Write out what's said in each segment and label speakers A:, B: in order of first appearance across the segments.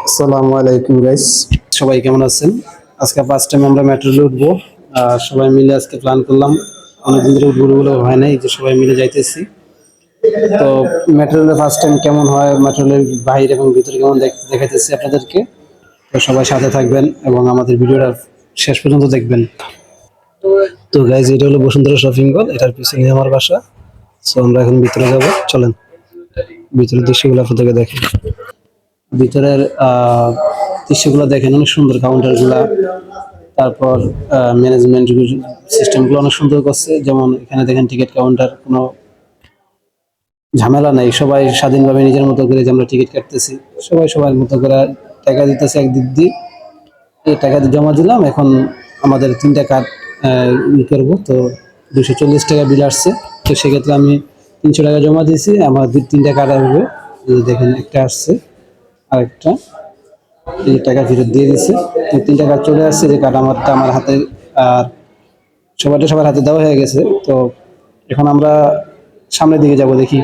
A: আসসালামু আলাইকুম গাইস, সবাই কেমন আছেন? আজকে ফার্স্ট টাইম আমরা মেট্রোলে উঠবো। সবাই মিলে আজকে প্ল্যান করলাম, অনেকদিন ধরে উঠবো বলে হয় নাই, যে সবাই মিলে যাইতেছি। তো মেট্রোলে ফার্স্ট টাইম কেমন হয়, মেট্রোলের বাইরে এবং ভিতরে কেমন দেখাইতেছি আপনাদেরকে। তো সবাই সাথে থাকবেন এবং আমাদের ভিডিওটা শেষ পর্যন্ত দেখবেন। তো গাইজ, এটা হলো বসুন্ধরা শপিং মল, এটার পিছনে আমার বাসা। সো আমরা এখন ভিতরে যাব, চলেন ভিতরের দৃশ্যগুলো আপনাদেরকে দেখেন। ভিতরের দৃশ্যগুলো দেখেন, অনেক সুন্দর কাউন্টার গুলা। তারপর ম্যানেজমেন্ট সিস্টেম গুলো অনেক সুন্দর করছে। যেমন এখানে দেখেন টিকিট কাউন্টার, কোনো ঝামেলা নাই, সবাই স্বাধীনভাবে নিজের মতো করে, যে আমরা টিকিট কাটতেছি সবাই সবার মতো করে টাকা দিতেছে একদিক দিয়ে। এই টাকা দিয়ে জমা দিলাম, এখন আমাদের 3টা কার্ড ই করবো। তো 240 টাকা বিল আসছে। তো সেক্ষেত্রে আমি 300 টাকা জমা দিয়েছি, আমার 3টা কার্ড আসবে। এই দেখেন, একটা আসছে, আরেকটা এই টাকা ফেরত দিয়ে দিচ্ছে। তো 3টা কার্ড চলে আসছে, যে কার্ড আমারটা আমার হাতে, আর সবার হাতে দেওয়া হয়ে গেছে। তো এখন আমরা সামনের দিকে যাব, দেখি।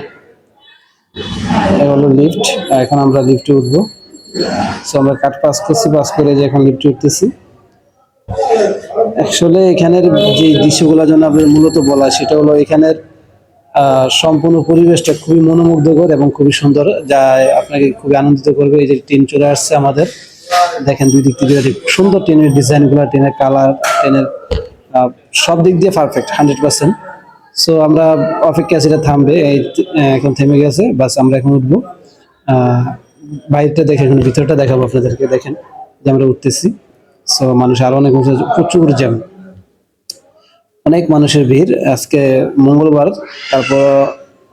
A: এটা হলো লিফট, এখন আমরা লিফটে উঠবো। তো আমরা কার্ড পাস করছি, পাস করে যে এখন লিফটে উঠতেছি। আসলে এখানের যে দৃশ্যগুলোর জন্য আপনার মূলত বলা, সেটা হলো এখানের সম্পূর্ণ পরিবেশটা খুবই মনোমুগ্ধকর এবং খুবই সুন্দর, যা আপনাকে খুবই আনন্দিত করবে। এই যে ট্রেন চলে আসছে আমাদের, দেখেন দুই দিক থেকে সুন্দর ট্রেনের ডিজাইনগুলো, ট্রেনের কালার, ট্রেনের সব দিক দিয়ে পারফেক্ট 100%। সো আমরা অপেক্ষা, সেটা থামবে, এই এখন থেমে গেছে, বাস আমরা এখন উঠবো। বাইরটা দেখে, এখন ভিতরটা দেখাবো আপনাদেরকে। দেখেন যে আমরা উঠতেছি। সো মানুষ আরো অনেক, প্রচুর জ্যাম, অনেক মানুষের ভিড়। আজকে মঙ্গলবার, তারপর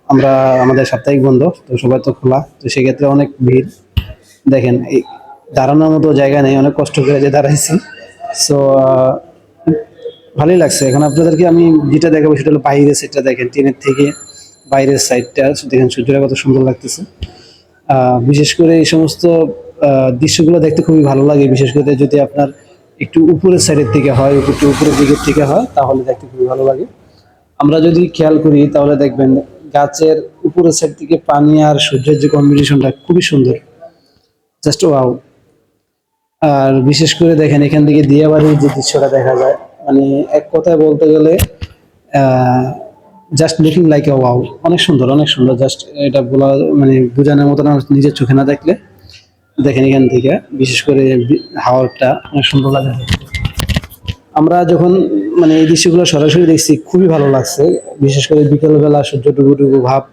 A: আমরা আমাদের সাপ্তাহিক বন্ধ, তো সবাই তো খোলা, তো সেক্ষেত্রে অনেক ভিড়। দেখেন এই দাঁড়ানোর মতো জায়গা নেই, অনেক কষ্ট করে যে দাঁড়াইছি। সো ভালোই লাগছে। এখন আপনাদেরকে আমি যেটা দেখাবো সেটা হলো বাইরের সাইডটা। দেখেন ট্রেনের থেকে বাইরের সাইডটা দেখেন, সূর্যটা কত সুন্দর লাগতেছে। বিশেষ করে এই সমস্ত দৃশ্যগুলো দেখতে খুবই ভালো লাগে। বিশেষ করে যদি আপনার একটু উপরের সাইডের থেকে হয়, একটু উপরের দিকের থেকে হয়, তাহলে দেখতে খুবই ভালো লাগে। আমরা যদি খেয়াল করি তাহলে দেখবেন গাছের উপরের সাইড থেকে পানি আর সূর্যের যে কম্বিনেশনটা খুবই সুন্দর, জাস্ট ওয়াও। আর বিশেষ করে দেখেন এখান থেকে দিয়াবাড়ির যে দৃশ্যটা দেখা যায়, মানে এক কথায় বলতে গেলে just looking like a wow, অনেক সুন্দর, অনেক সুন্দর। জাস্ট এটা বলা, মানে বোঝানোর মতো না, নিজের চোখে না দেখলে। দেখেন এখান থেকে বিশেষ করে হাওয়াটা অনেক সুন্দর লাগে দেখতে। আমরা যখন মানে এই দৃশ্যগুলো সরাসরি দেখছি, খুবই ভালো লাগছে। বিশেষ করে বিকেলবেলা সূর্য ডুবু ডুবু ভাব,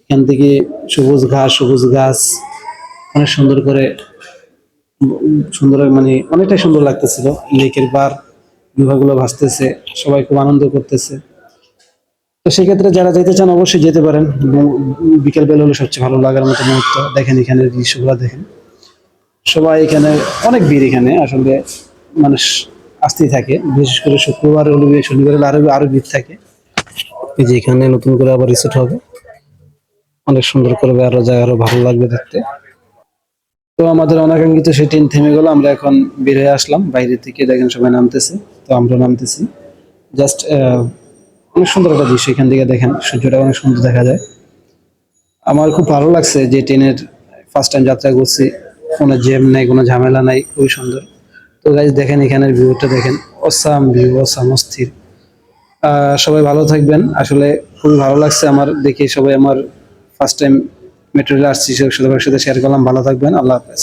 A: এখান থেকে সবুজ ঘাস, সবুজ গাছ, অনেক সুন্দর করে, সুন্দর, মানে অনেকটাই সুন্দর লাগতেছিল। লেকের পার, বিভাগগুলো ভাসতেছে, সবাই খুব আনন্দ করতেছে। তো সেক্ষেত্রে যারা যেতে চান অবশ্যই যেতে পারেন। বিকেল বেলা হলো সবচেয়ে ভালো লাগার মতো মুহূর্ত। দেখেন এখানে দৃশ্যগুলো দেখেন, সবাই এখানে, অনেক ভিড় এখানে আসলে, মানুষ আসতেই থাকে। বিশেষ করে শুক্রবার হলে, শনিবার হলে আরো আরো ভিড় থাকে। এই যে এখানে নতুন করে আবার রিসেট হবে, অনেক সুন্দর করবে, আরো জায়গা আরো ভালো লাগবে দেখতে। তো আমাদের অনাকাঙ্ক্ষিত সেই ট্রেন থেমে গেল, আমরা এখন বের হয়ে আসলাম বাইরে থেকে। দেখেন সবাই নামতেছে, তো আমরা নামতেছি। জাস্ট অনেক সুন্দর একটা দৃশ্য এখান থেকে। দেখেন সূর্যটা অনেক সুন্দর দেখা যায়। আমার খুব ভালো লাগছে যে ট্রেনের ফার্স্ট টাইম যাত্রা করছি, কোনো জ্যাম নাই, কোনো ঝামেলা নাই, খুবই সুন্দর। তো গাইজ দেখেন এখানের ভিউটা দেখেন, অসাম ভিউ, অসাম, অস্থির। সবাই ভালো থাকবেন। আসলে খুবই ভালো লাগছে আমার দেখে, সবাই আমার ফার্স্ট টাইম মেট্রো রেলে আসছি, সবার সাথে শেয়ার করলাম। ভালো থাকবেন, আল্লাহ হাফেজ।